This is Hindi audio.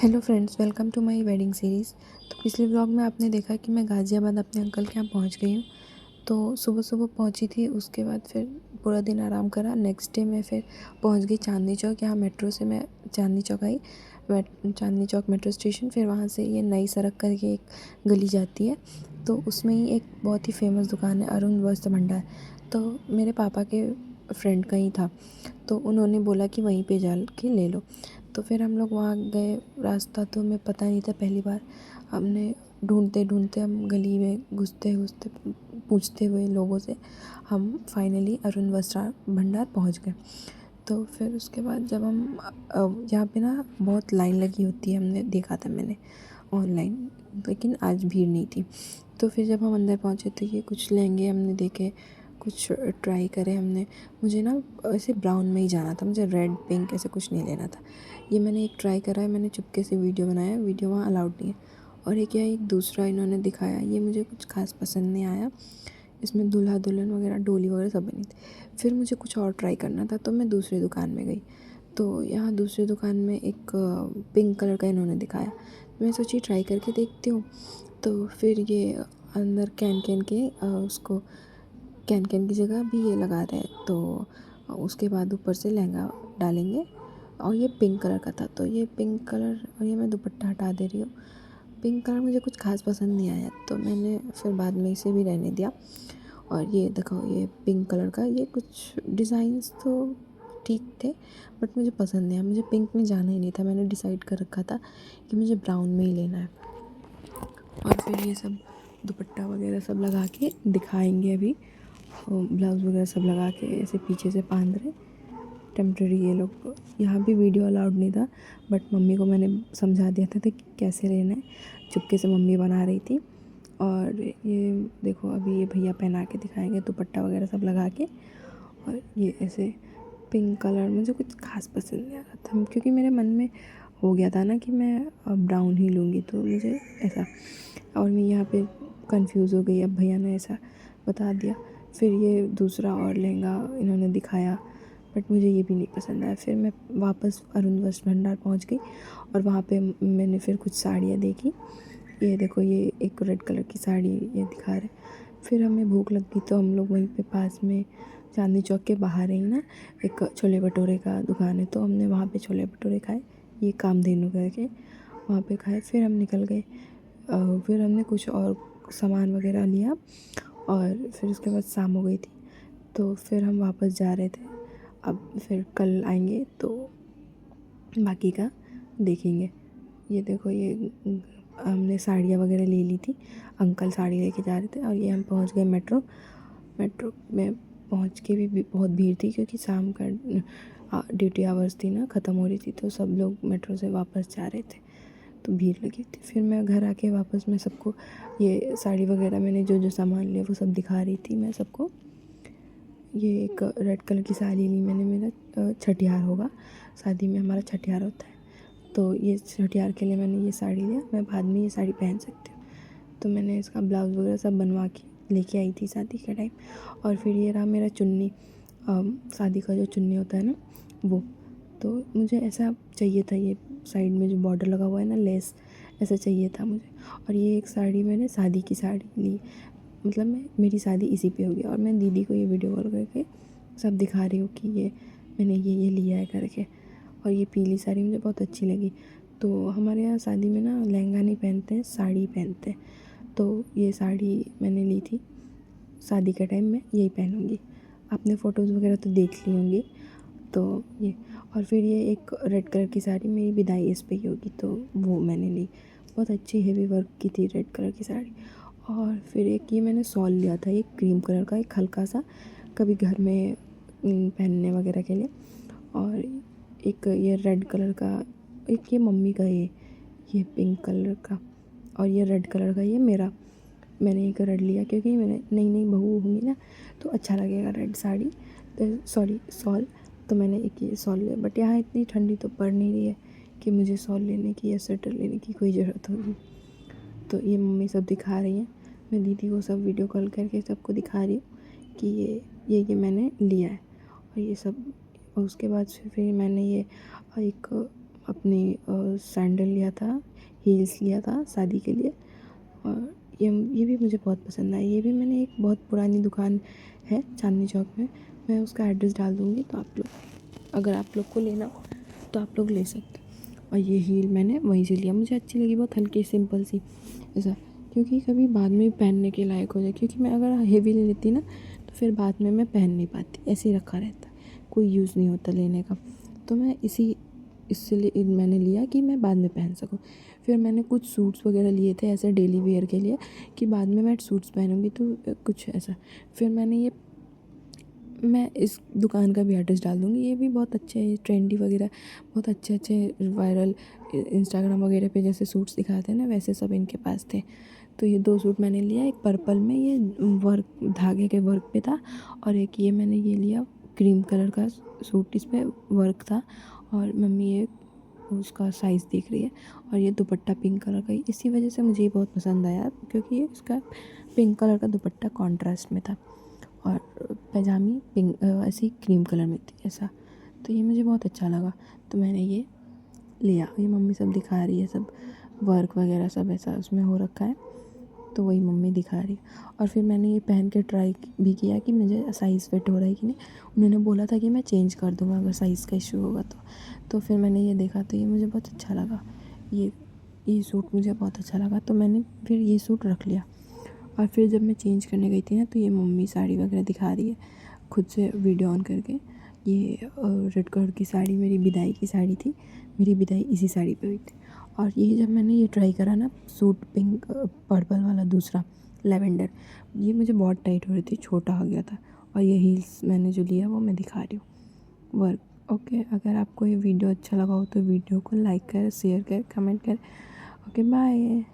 Hello friends, welcome to my wedding series. तो पिछले व्लॉग में आपने देखा कि मैं गाज़ियाबाद अपने अंकल के यहाँ पहुँच गई हूँ। तो सुबह सुबह पहुँची थी, उसके बाद फिर पूरा दिन आराम करा। नेक्स्ट डे मैं फिर पहुँच गई चांदनी चौक। यहाँ मेट्रो से मैं चांदनी चौक आई, चांदनी चौक मेट्रो स्टेशन। फिर वहाँ से ये नई सड़क करके एक गली जाती है, तो उसमें ही एक बहुत ही फेमस दुकान है, अरुण वस्त्र भंडार। तो मेरे पापा के फ्रेंड का ही था, तो उन्होंने बोला कि वहीं पे जा के ले लो। तो फिर हम लोग वहाँ गए। रास्ता तो हमें पता नहीं था, पहली बार हमने ढूंढते ढूंढते हम गली में घुसते घुसते पूछते हुए लोगों से हम फाइनली अरुण वस्त्र भंडार पहुँच गए। तो फिर उसके बाद जब हम यहाँ पे ना बहुत लाइन लगी होती है, हमने देखा था मैंने ऑनलाइन, लेकिन आज भीड़ नहीं थी। तो फिर जब हम अंदर पहुँचे तो ये कुछ लहंगे हमने देखे, कुछ ट्राई करे हमने। मुझे ना ऐसे ब्राउन में ही जाना था, मुझे रेड पिंक ऐसे कुछ नहीं लेना था। ये मैंने एक ट्राई करा है, मैंने चुपके से वीडियो बनाया, वीडियो वहाँ अलाउड नहीं है। और एक दूसरा इन्होंने दिखाया, ये मुझे कुछ खास पसंद नहीं आया। इसमें दूल्हा दुल्हन वगैरह डोली वगैरह सब बनी थी। फिर मुझे कुछ और ट्राई करना था, तो मैं दूसरी दुकान में गई। तो यहाँ दूसरी दुकान में एक पिंक कलर का इन्होंने दिखाया। मैं सोची ट्राई करके देखती हूँ। तो फिर ये अंदर कैन कैन के उसको कैन कैन की जगह भी ये लगा रहे हैं। तो उसके बाद ऊपर से लहंगा डालेंगे। और ये पिंक कलर का था, तो ये पिंक कलर, और ये मैं दुपट्टा हटा दे रही हूँ। पिंक कलर मुझे कुछ खास पसंद नहीं आया, तो मैंने फिर बाद में इसे भी रहने दिया। और ये देखो, ये पिंक कलर का, ये कुछ डिज़ाइंस तो ठीक थे, बट मुझे पसंद नहीं आया। मुझे पिंक में जाना ही नहीं था, मैंने डिसाइड कर रखा था कि मुझे ब्राउन में ही लेना है। और फिर ये सब दुपट्टा वगैरह सब लगा के दिखाएंगे अभी, ब्लाउज़ वगैरह सब लगा के ऐसे पीछे से बांध रहे टेम्प्रेरी। ये लोग यहाँ भी वीडियो अलाउड नहीं था, बट मम्मी को मैंने समझा दिया था कि कैसे लेना है। चुपके से मम्मी बना रही थी। और ये देखो, अभी ये भैया पहना के दिखाएंगे दुपट्टा वगैरह सब लगा के। और ये ऐसे पिंक कलर मुझे कुछ खास पसंद नहीं आ रहा था, क्योंकि मेरे मन में हो गया था ना कि मैं ब्राउन ही लूँगी, तो मुझे ऐसा। और मैं यहाँ पे कंफ्यूज हो गई, अब भैया ने ऐसा बता दिया। फिर ये दूसरा और लहंगा इन्होंने दिखाया, बट मुझे ये भी नहीं पसंद आया। फिर मैं वापस अरुण वस्त्र भंडार पहुँच गई, और वहाँ पे मैंने फिर कुछ साड़ियाँ देखी। ये देखो, ये एक रेड कलर की साड़ी ये दिखा रहे। फिर हमें भूख लग गई, तो हम लोग वहीं पे पास में चांदनी चौक के बाहर ही ना एक छोले भटूरे का दुकान है, तो हमने वहाँ पे छोले भटूरे खाए, ये कामधेनु करके, वहाँ पे खाए। फिर हम निकल गए। फिर हमने कुछ और सामान वगैरह लिया, और फिर उसके बाद शाम हो गई थी, तो फिर हम वापस जा रहे थे। अब फिर कल आएंगे तो बाकी का देखेंगे। ये देखो, ये हमने साड़ियाँ वगैरह ले ली थी, अंकल साड़ी लेके जा रहे थे। और ये हम पहुंच गए मेट्रो। मेट्रो में पहुंच के भी बहुत भीड़ थी, क्योंकि शाम का ड्यूटी आवर्स थी ना, ख़त्म हो रही थी, तो सब लोग मेट्रो से वापस जा रहे थे, तो भीड़ लगी थी। फिर मैं घर आके वापस मैं सबको ये साड़ी वगैरह मैंने जो जो सामान लिया वो सब दिखा रही थी मैं सबको। ये एक रेड कलर की साड़ी ली मैंने, मेरा छठियार होगा, शादी में हमारा छठियार होता है, तो ये छठियार के लिए मैंने ये साड़ी लिया। मैं बाद में ये साड़ी पहन सकती हूँ, तो मैंने इसका ब्लाउज़ वगैरह सब बनवा के लेके आई थी शादी के टाइम। और फिर ये रहा मेरा चुन्नी, शादी का जो चुन्नी होता है ना वो। तो मुझे ऐसा चाहिए था, ये साइड में जो बॉर्डर लगा हुआ है ना, लेस, ऐसा चाहिए था मुझे। और ये एक साड़ी मैंने शादी की साड़ी ली, मतलब मेरी शादी इसी पे होगी। और मैं दीदी को ये वीडियो कॉल करके सब दिखा रही हूँ कि ये मैंने ये लिया है करके। और ये पीली साड़ी मुझे बहुत अच्छी लगी। तो हमारे यहाँ शादी में ना लहंगा नहीं पहनते हैं, साड़ी पहनते हैं। तो ये साड़ी मैंने ली थी, शादी के टाइम में यही पहनूँगी। आपने फ़ोटोज़ वगैरह तो देख ली होंगी, तो ये। और फिर ये एक रेड कलर की साड़ी, मेरी विदाई इस पे ही होगी, तो वो मैंने ली। बहुत अच्छी हेवी वर्क की थी रेड कलर की साड़ी। और फिर एक ये मैंने शॉल लिया था, एक क्रीम कलर का, एक हल्का सा, कभी घर में पहनने वगैरह के लिए। और एक ये रेड कलर का, एक ये मम्मी का, ये पिंक कलर का, और ये रेड कलर का, ये मेरा। मैंने एक रेड लिया, क्योंकि मैंने नई नई बहू होंगी ना, तो अच्छा लगेगा रेड साड़ी, तो सॉरी शॉल। तो मैंने एक ये शॉल लिया, बट यहाँ इतनी ठंडी तो पड़ नहीं रही है कि मुझे शॉल लेने की या स्वेटर लेने की कोई ज़रूरत होगी। तो ये मम्मी सब दिखा रही हैं, मैं दीदी को सब वीडियो कॉल करके सबको दिखा रही हूँ कि ये मैंने लिया है, और ये सब। और उसके बाद फिर मैंने ये एक अपनी सैंडल लिया था, हील्स लिया था शादी के लिए। और ये भी मुझे बहुत पसंद आई। ये भी मैंने एक बहुत पुरानी दुकान है चांदनी चौक में, मैं उसका एड्रेस डाल दूँगी, तो आप लोग अगर आप लोग को लेना हो तो आप लोग ले सकते हो। और ये हील मैंने वहीं से लिया, मुझे अच्छी लगी, बहुत हल्की सिंपल सी ऐसा, क्योंकि कभी बाद में पहनने के लायक हो जाए, क्योंकि मैं अगर हेवी ले लेती ना तो फिर बाद में मैं पहन नहीं पाती, ऐसे ही रखा रहता, कोई यूज़ नहीं होता लेने का। तो मैं इसलिए मैंने लिया कि मैं बाद में पहन सकूँ। फिर मैंने कुछ सूट्स वगैरह लिए थे ऐसे डेली वेयर के लिए, कि बाद में मैं सूट्स पहनूंगी तो कुछ ऐसा। फिर मैं इस दुकान का भी एड्रेस डाल दूँगी। ये भी बहुत अच्छे ट्रेंडी वगैरह, बहुत अच्छे अच्छे वायरल इंस्टाग्राम वगैरह पे जैसे सूट्स दिखाते हैं ना, वैसे सब इनके पास थे। तो ये 2 सूट मैंने लिया, एक पर्पल में ये वर्क, धागे के वर्क पे था, और एक ये मैंने ये लिया क्रीम कलर का सूट, इस पे वर्क था। और मम्मी ये उसका साइज़ देख रही है। और ये दुपट्टा पिंक कलर का, इसी वजह से मुझे ये बहुत पसंद आया, क्योंकि ये इसका पिंक कलर का दुपट्टा कॉन्ट्रास्ट में था, और पैजामी पिंक ऐसी क्रीम कलर में थी ऐसा। तो ये मुझे बहुत अच्छा लगा, तो मैंने ये लिया। ये मम्मी सब दिखा रही है, सब वर्क वगैरह सब ऐसा उसमें हो रखा है, तो वही मम्मी दिखा रही है। और फिर मैंने ये पहन के ट्राई भी किया कि मुझे साइज़ फिट हो रहा है कि नहीं। उन्होंने बोला था कि मैं चेंज कर दूँगा अगर साइज़ का इशू होगा तो फिर मैंने ये देखा, तो ये मुझे बहुत अच्छा लगा। ये ये सूट मुझे बहुत अच्छा लगा, तो मैंने फिर ये सूट रख लिया। और फिर जब मैं चेंज करने गई थी ना, तो ये मम्मी साड़ी वगैरह दिखा रही है खुद से वीडियो ऑन करके। ये रेड कलर की साड़ी मेरी विदाई की साड़ी थी, मेरी विदाई इसी साड़ी पे हुई थी। और ये जब मैंने ये ट्राई करा ना सूट, पिंक पर्पल वाला दूसरा लैवेंडर, ये मुझे बहुत टाइट हो रही थी, छोटा हो गया था। और ये हील्स मैंने जो लिया वो मैं दिखा रही हूँ, वर्क। ओके, अगर आपको ये वीडियो अच्छा लगा हो तो वीडियो को लाइक कर, शेयर कर, कमेंट कर। Okay, bye.